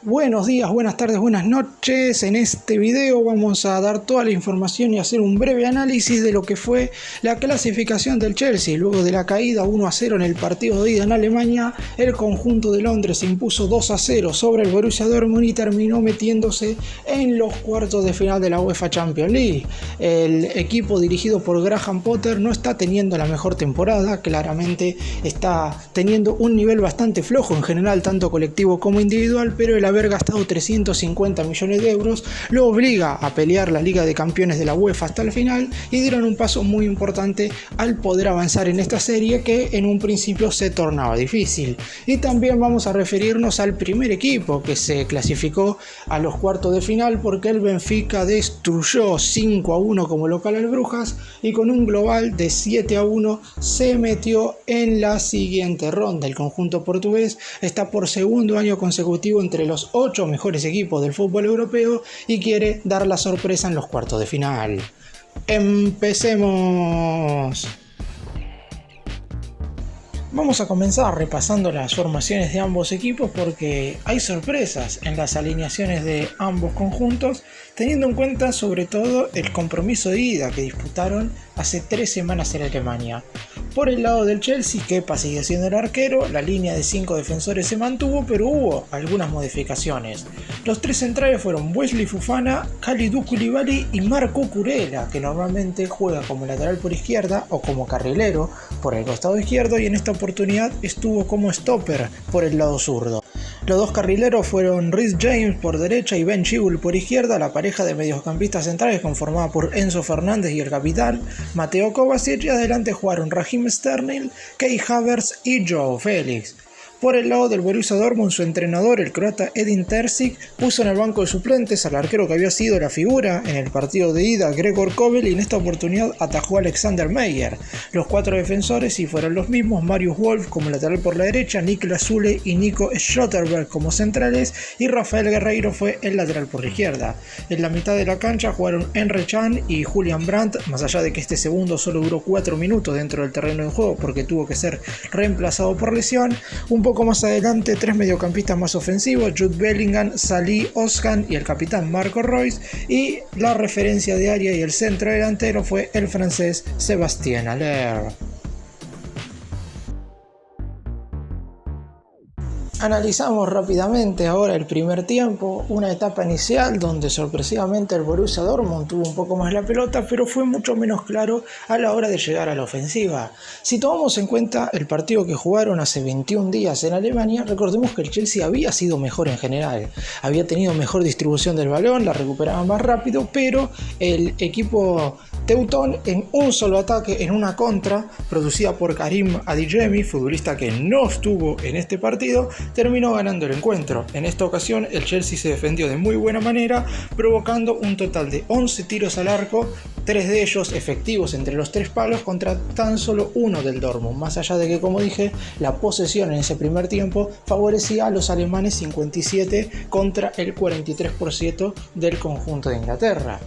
Buenos días, buenas tardes, buenas noches. En este video vamos a dar toda la información y hacer un breve análisis de lo que fue la clasificación del Chelsea. Luego de la caída 1-0 en el partido de ida en Alemania, el conjunto de Londres se impuso 2-0 sobre el Borussia Dortmund y terminó metiéndose en los cuartos de final de la UEFA Champions League. El equipo dirigido por Graham Potter no está teniendo la mejor temporada, claramente está teniendo un nivel bastante flojo en general, tanto colectivo como individual, pero el haber gastado 350 millones de euros lo obliga a pelear la Liga de Campeones de la UEFA hasta el final y dieron un paso muy importante al poder avanzar en esta serie que en un principio se tornaba difícil. Y también vamos a referirnos al primer equipo que se clasificó a los cuartos de final, porque el Benfica destruyó 5-1 como local al Brujas y con un global de 7-1 se metió en la siguiente ronda. El conjunto portugués está por segundo año consecutivo entre los 8 mejores equipos del fútbol europeo y quiere dar la sorpresa en los cuartos de final. ¡Empecemos! Vamos a comenzar repasando las formaciones de ambos equipos porque hay sorpresas en las alineaciones de ambos conjuntos, teniendo en cuenta sobre todo el compromiso de ida que disputaron hace 3 semanas en Alemania. Por el lado del Chelsea, Kepa sigue siendo el arquero, la línea de 5 defensores se mantuvo, pero hubo algunas modificaciones. Los 3 centrales fueron Wesley Fofana, Kalidou Koulibaly y Marco Cucurella, que normalmente juega como lateral por izquierda o como carrilero por el costado izquierdo, y en esta oportunidad estuvo como stopper por el lado zurdo. Los dos carrileros fueron Reece James por derecha y Ben Chilwell por izquierda, la pareja de mediocampistas centrales conformada por Enzo Fernández y el capitán Mateo Kovacic, y adelante jugaron Raheem Sterling, Kai Havertz y Joao Félix. Por el lado del Borussia Dortmund, su entrenador, el croata Edin Terzic, puso en el banco de suplentes al arquero que había sido la figura en el partido de ida, Gregor Kobel, y en esta oportunidad atajó a Alexander Meyer. Los 4 defensores sí fueron los mismos: Marius Wolf como lateral por la derecha, Niklas Süle y Nico Schlotterberg como centrales, y Rafael Guerreiro fue el lateral por la izquierda. En la mitad de la cancha jugaron Emre Can y Julian Brandt, más allá de que este segundo solo duró 4 minutos dentro del terreno de juego porque tuvo que ser reemplazado por lesión. Un poco más adelante, 3 mediocampistas más ofensivos: Jude Bellingham, Salih Ozcan y el capitán Marco Reus, y la referencia de área y el centro delantero fue el francés Sébastien Haller. Analizamos rápidamente ahora el primer tiempo, una etapa inicial donde sorpresivamente el Borussia Dortmund tuvo un poco más la pelota, pero fue mucho menos claro a la hora de llegar a la ofensiva. Si tomamos en cuenta el partido que jugaron hace 21 días en Alemania, recordemos que el Chelsea había sido mejor en general, había tenido mejor distribución del balón, la recuperaba más rápido, pero el equipo teutón, en un solo ataque, en una contra producida por Karim Adeyemi, futbolista que no estuvo en este partido, terminó ganando el encuentro. En esta ocasión el Chelsea se defendió de muy buena manera, provocando un total de 11 tiros al arco, 3 de ellos efectivos entre los 3 palos contra tan solo uno del Dortmund, más allá de que, como dije, la posesión en ese primer tiempo favorecía a los alemanes, 57 contra el 43% del conjunto de Inglaterra.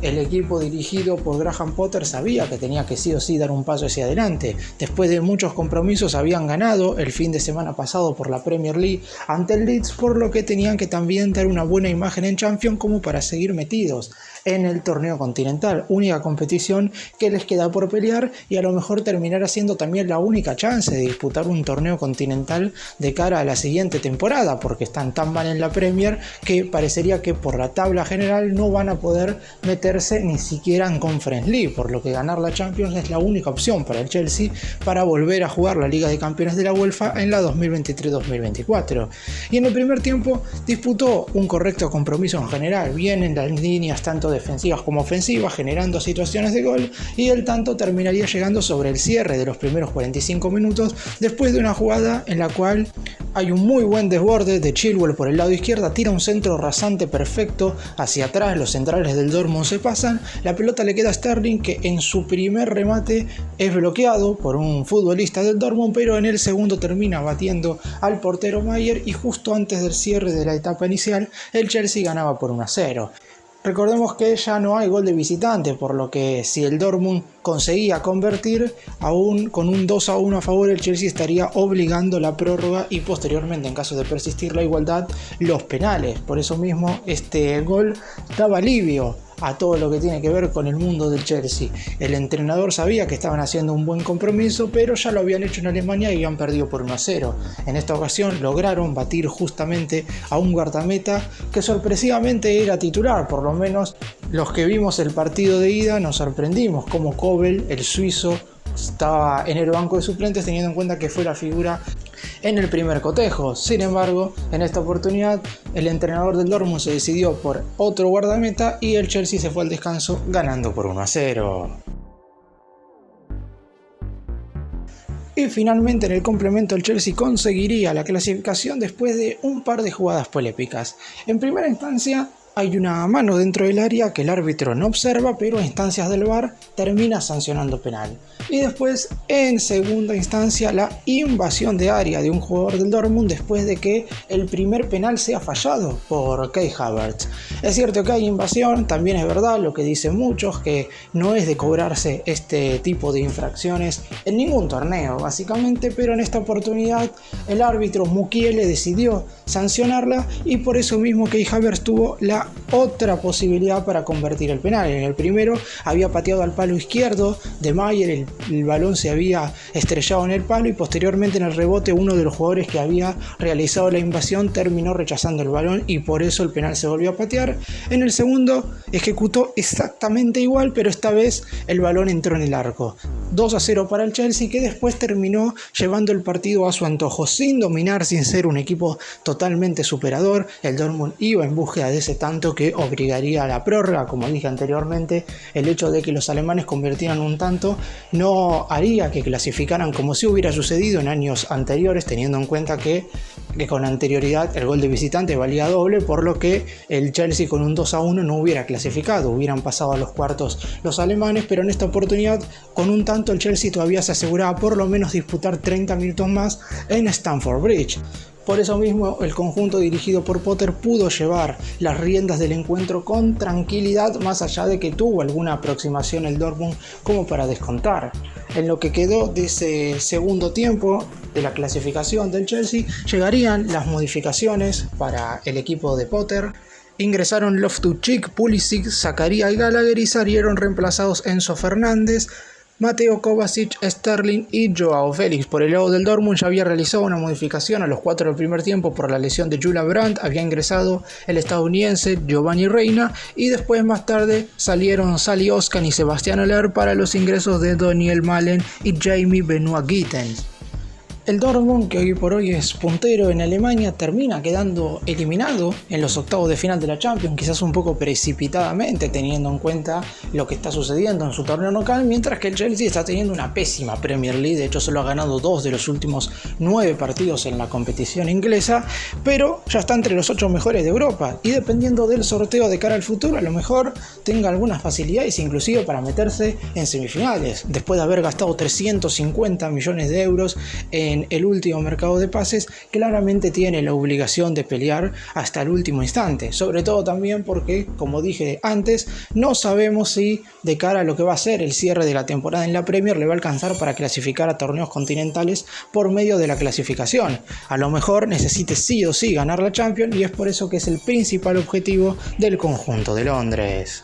El equipo dirigido por Graham Potter sabía que tenía que sí o sí dar un paso hacia adelante. Después de muchos compromisos habían ganado el fin de semana pasado por la Premier League ante el Leeds, por lo que tenían que también dar una buena imagen en Champions como para seguir metidos en el torneo continental, única competición que les queda por pelear, y a lo mejor terminará siendo también la única chance de disputar un torneo continental de cara a la siguiente temporada, porque están tan mal en la Premier que parecería que por la tabla general no van a poder meterse ni siquiera en Conference League, por lo que ganar la Champions es la única opción para el Chelsea para volver a jugar la Liga de Campeones de la UEFA en la 2023-2024. Y en el primer tiempo disputó un correcto compromiso en general, bien en las líneas tanto defensivas como ofensivas, generando situaciones de gol, y el tanto terminaría llegando sobre el cierre de los primeros 45 minutos, después de una jugada en la cual hay un muy buen desborde de Chilwell por el lado izquierdo, tira un centro rasante perfecto hacia atrás, los centrales del Dortmund se pasan, la pelota le queda a Sterling, que en su primer remate es bloqueado por un futbolista del Dortmund, pero en el segundo termina batiendo al portero Meyer, y justo antes del cierre de la etapa inicial el Chelsea ganaba por 1-0. Recordemos que ya no hay gol de visitante, por lo que si el Dortmund conseguía convertir, aún con un 2-1 a favor, el Chelsea estaría obligando la prórroga y posteriormente, en caso de persistir la igualdad, los penales. Por eso mismo este gol daba alivio a todo lo que tiene que ver con el mundo del Chelsea. El entrenador sabía que estaban haciendo un buen compromiso, pero ya lo habían hecho en Alemania y habían perdido por 1-0. En esta ocasión lograron batir justamente a un guardameta que sorpresivamente era titular. Por lo menos los que vimos el partido de ida nos sorprendimos como Kobel, el suizo, estaba en el banco de suplentes, teniendo en cuenta que fue la figura en el primer cotejo. Sin embargo, en esta oportunidad el entrenador del Dortmund se decidió por otro guardameta y el Chelsea se fue al descanso ganando por 1-0. Y finalmente en el complemento el Chelsea conseguiría la clasificación después de un par de jugadas polémicas. En primera instancia, hay una mano dentro del área que el árbitro no observa, pero a instancias del VAR termina sancionando penal. Y después, en segunda instancia, la invasión de área de un jugador del Dortmund después de que el primer penal sea fallado por Kai Havertz. Es cierto que hay invasión, también es verdad lo que dicen muchos, que no es de cobrarse este tipo de infracciones en ningún torneo, básicamente, pero en esta oportunidad el árbitro Mukiele decidió sancionarla y por eso mismo Kai Havertz tuvo la otra posibilidad para convertir el penal. En el primero había pateado al palo izquierdo de Mayer, el balón se había estrellado en el palo y posteriormente en el rebote uno de los jugadores que había realizado la invasión terminó rechazando el balón y por eso el penal se volvió a patear. En el segundo ejecutó exactamente igual, pero esta vez el balón entró en el arco. 2-0 para el Chelsea, que después terminó llevando el partido a su antojo, sin dominar, sin ser un equipo totalmente superador. El Dortmund iba en búsqueda de ese tanto que obligaría a la prórroga. Como dije anteriormente, el hecho de que los alemanes convirtieran un tanto no haría que clasificaran como si hubiera sucedido en años anteriores, teniendo en cuenta que con anterioridad el gol de visitante valía doble, por lo que el Chelsea con un 2-1 no hubiera clasificado, hubieran pasado a los cuartos los alemanes, pero en esta oportunidad con un tanto el Chelsea todavía se aseguraba por lo menos disputar 30 minutos más en Stamford Bridge. Por eso mismo el conjunto dirigido por Potter pudo llevar las riendas del encuentro con tranquilidad, más allá de que tuvo alguna aproximación el Dortmund como para descontar. En lo que quedó de ese segundo tiempo de la clasificación del Chelsea, llegarían las modificaciones para el equipo de Potter. Ingresaron Loftus-Cheek, Pulisic, Zakaria y Gallagher y salieron reemplazados Enzo Fernández, Mateo Kovacic, Sterling y Joao Félix. Por el lado del Dortmund ya había realizado una modificación a los 4 del primer tiempo por la lesión de Julia Brandt, había ingresado el estadounidense Giovanni Reina y después más tarde salieron Sally Oscan y Sebastián Haller para los ingresos de Daniel Malen y Jamie Benoit Gittens. El Dortmund, que hoy por hoy es puntero en Alemania, termina quedando eliminado en los octavos de final de la Champions, quizás un poco precipitadamente teniendo en cuenta lo que está sucediendo en su torneo local, mientras que el Chelsea está teniendo una pésima Premier League. De hecho solo ha ganado 2 de los últimos 9 partidos en la competición inglesa, pero ya está entre los 8 mejores de Europa y dependiendo del sorteo de cara al futuro, a lo mejor tenga algunas facilidades inclusive para meterse en semifinales, después de haber gastado 350 millones de euros en el último mercado de pases. Claramente tiene la obligación de pelear hasta el último instante, sobre todo también porque, como dije antes, no sabemos si de cara a lo que va a ser el cierre de la temporada en la Premier le va a alcanzar para clasificar a torneos continentales por medio de la clasificación. A lo mejor necesite sí o sí ganar la Champions y es por eso que es el principal objetivo del conjunto de Londres.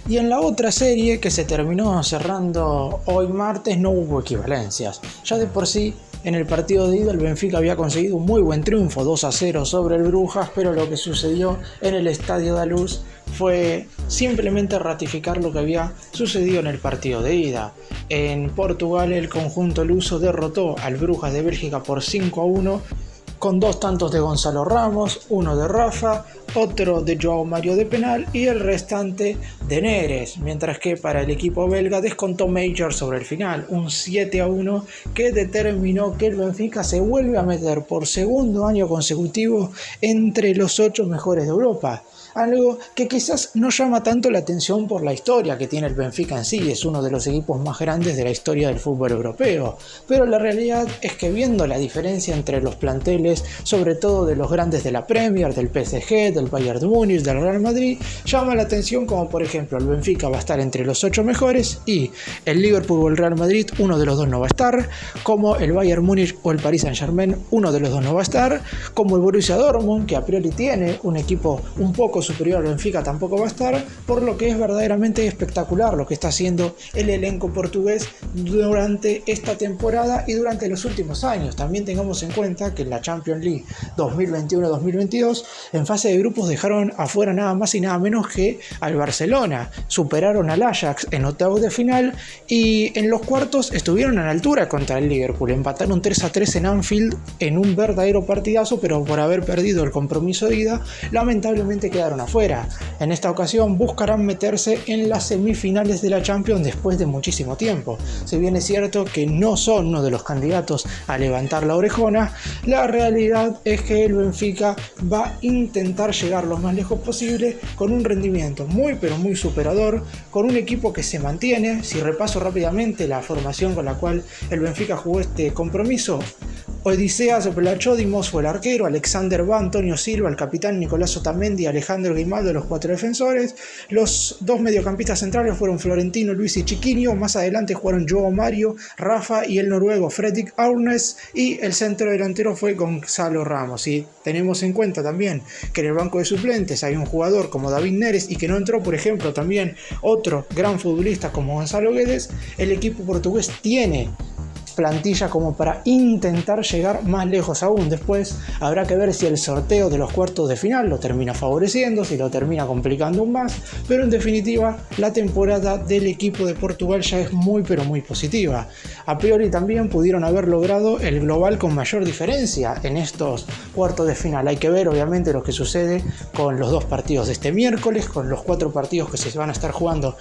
Y en la otra serie que se terminó cerrando hoy martes no hubo equivalencias. Ya de por sí en el partido de ida el Benfica había conseguido un muy buen triunfo 2-0 sobre el Brujas, pero lo que sucedió en el Estadio da Luz fue simplemente ratificar lo que había sucedido en el partido de ida. En Portugal el conjunto luso derrotó al Brujas de Bélgica por 5-1 con 2 tantos de Gonzalo Ramos, uno de Rafa, otro de Joao Mario de penal y el restante de Neres, mientras que para el equipo belga descontó Major sobre el final, un 7-1 que determinó que el Benfica se vuelve a meter por segundo año consecutivo entre los 8 mejores de Europa. Algo que quizás no llama tanto la atención por la historia que tiene el Benfica en sí, es uno de los equipos más grandes de la historia del fútbol europeo, pero la realidad es que viendo la diferencia entre los planteles, sobre todo de los grandes de la Premier, del PSG, del Bayern de Múnich, del Real Madrid, llama la atención como por ejemplo el Benfica va a estar entre los 8 mejores y el Liverpool o el Real Madrid, uno de los dos no va a estar, como el Bayern Múnich o el Paris Saint-Germain, uno de los dos no va a estar, como el Borussia Dortmund, que a priori tiene un equipo un poco superior al Benfica, tampoco va a estar, por lo que es verdaderamente espectacular lo que está haciendo el elenco portugués durante esta temporada y durante los últimos años. También tengamos en cuenta que en la Champions League 2021-2022 en fase de grupos dejaron afuera nada más y nada menos que al Barcelona, superaron al Ajax en octavos de final y en los cuartos estuvieron a la altura contra el Liverpool, empataron 3-3 en Anfield en un verdadero partidazo, pero por haber perdido el compromiso de ida lamentablemente quedaron afuera. En esta ocasión buscarán meterse en las semifinales de la Champions después de muchísimo tiempo. Si bien es cierto que no son uno de los candidatos a levantar la orejona, la realidad es que el Benfica va a intentar llegar lo más lejos posible con un rendimiento muy pero muy superador, con un equipo que se mantiene. Si repaso rápidamente la formación con la cual el Benfica jugó este compromiso: Odiseas Vlachodimos fue el arquero, Alexander Ba, Antonio Silva, el capitán Nicolás Otamendi, Alejandro Grimaldo, los 4 defensores. Los 2 mediocampistas centrales fueron Florentino, Luis y Chiquinho. Más adelante jugaron Joao Mario, Rafa y el noruego Fredrik Aurnes. Y el centro delantero fue Gonzalo Ramos. Y tenemos en cuenta también que en el banco de suplentes hay un jugador como David Neres y que no entró, por ejemplo, también otro gran futbolista como Gonzalo Guedes. El equipo portugués tiene plantilla como para intentar llegar más lejos aún. Después habrá que ver si el sorteo de los cuartos de final lo termina favoreciendo, si lo termina complicando aún más, pero en definitiva la temporada del equipo de Portugal ya es muy pero muy positiva. A priori también pudieron haber logrado el global con mayor diferencia en estos cuartos de final. Hay que ver obviamente lo que sucede con los 2 partidos de este miércoles, con los 4 partidos que se van a estar jugando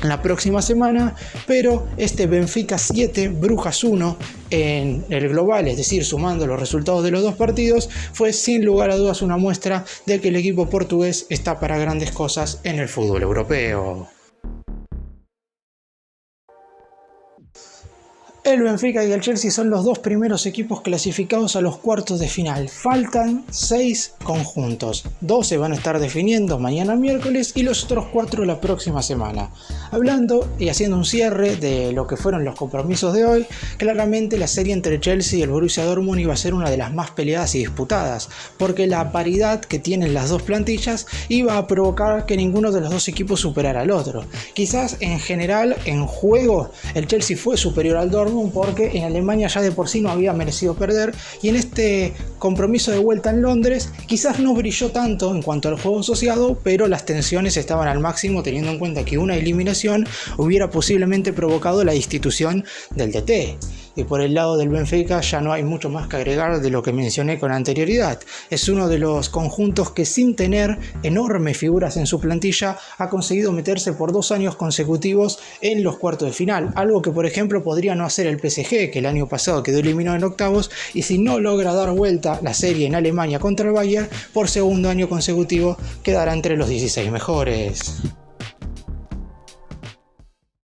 la próxima semana, pero este Benfica 7, Brujas 1 en el global, es decir, sumando los resultados de los 2 partidos, fue sin lugar a dudas una muestra de que el equipo portugués está para grandes cosas en el fútbol europeo. El Benfica y el Chelsea son los 2 primeros equipos clasificados a los cuartos de final. Faltan 6 conjuntos. 2 se van a estar definiendo mañana miércoles y los otros 4 la próxima semana. Hablando y haciendo un cierre de lo que fueron los compromisos de hoy, claramente la serie entre Chelsea y el Borussia Dortmund iba a ser una de las más peleadas y disputadas, porque la paridad que tienen las 2 plantillas iba a provocar que ninguno de los 2 equipos superara al otro. Quizás en general, en juego, el Chelsea fue superior al Dortmund, porque en Alemania ya de por sí no había merecido perder y en este compromiso de vuelta en Londres quizás no brilló tanto en cuanto al juego asociado, pero las tensiones estaban al máximo teniendo en cuenta que una eliminación hubiera posiblemente provocado la destitución del DT. Y por el lado del Benfica ya no hay mucho más que agregar de lo que mencioné con anterioridad. Es uno de los conjuntos que sin tener enormes figuras en su plantilla ha conseguido meterse por 2 años consecutivos en los cuartos de final, algo que por ejemplo podría no hacer el PSG, que el año pasado quedó eliminado en octavos, y si no logra dar vuelta la serie en Alemania contra el Bayern, por 2º año consecutivo quedará entre los 16 mejores.